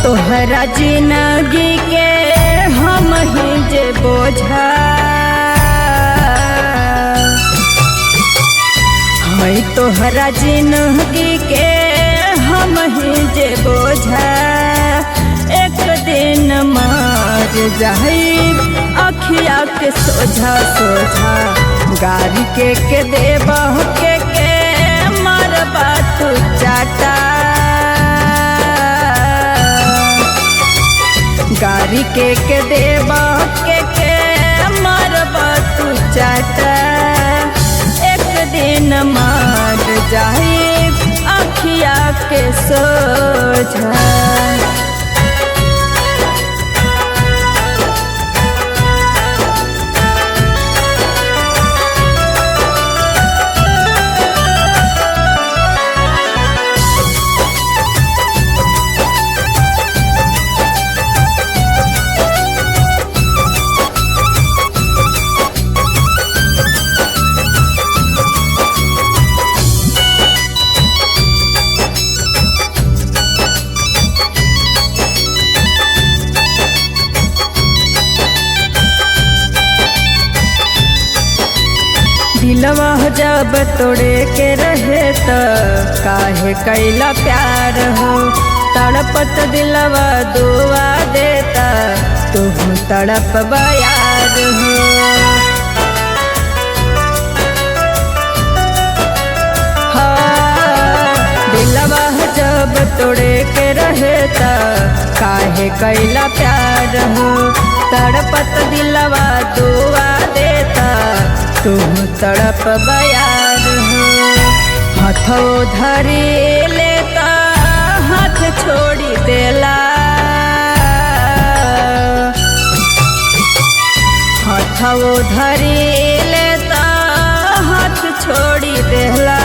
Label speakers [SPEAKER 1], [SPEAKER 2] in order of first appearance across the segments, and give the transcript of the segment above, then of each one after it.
[SPEAKER 1] तोहरा जिंदगी के हम ही जे बोझा है, तोहरा जिंदगी के हम ही जे बोझा। एक दिन मार जाई अखिया के सोझा सोझा, गारी के देबा के मारबा तू चाटा। गारी के देबा के मारबा तू चाटा। एक दिन मार जाई अखिया के सोझा। दिलवा जब तोड़े के रहे त काहे कैला प्यार हो। तड़पत दिलवा दुआ देता तू तड़प यार हो। हाँ, दिलवा जब तोड़े के रहे त काहे कैला प्यार हो। तड़पत दिलवा दुआ देता तू तड़प यार हो। हाथो धरी लेता हाथ छोड़ी देला। हाथो धरी लेता हाथ छोड़ी देला।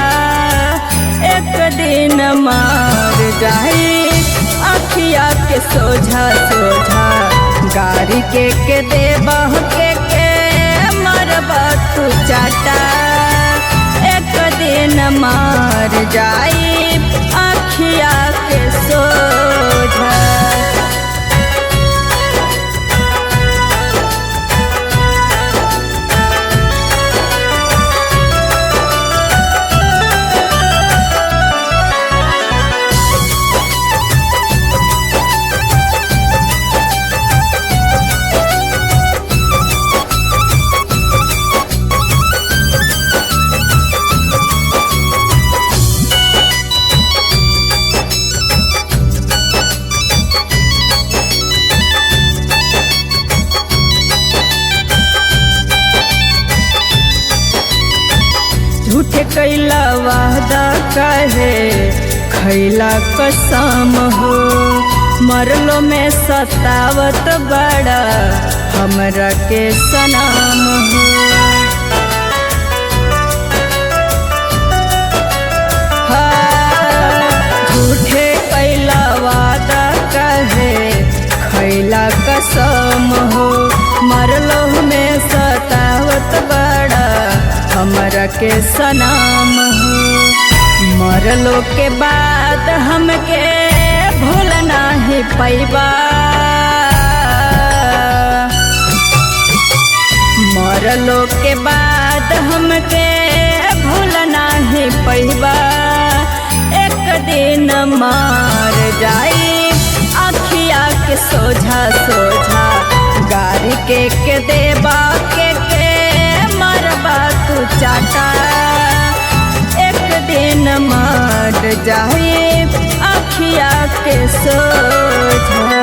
[SPEAKER 1] एक दिन मार जाई अखिया के सोझा सोझा, गारी के देबा के मारबा तू चाटा। एक दिन मार जाई अखिया के सोझा। झूठे कैला वादा काहे खैला कसम हो। मरलो में सतावत बड़ा हमरा के सनाम हो। हाँ, झूठे कैला वादा काहे खैला कसम हो। मरलो में सतावत बड़ा हमरा के सनाम हो। मरलो के बाद हमके भूल नाही पैबा। मरलो के बाद हमके भूल नाही पैबा। एक दिन मार जाई अखिया के सोझा सोझा, गारी के देबा के मारबा तू चाटा। एक दिन मार जाई अखिया के सोझा।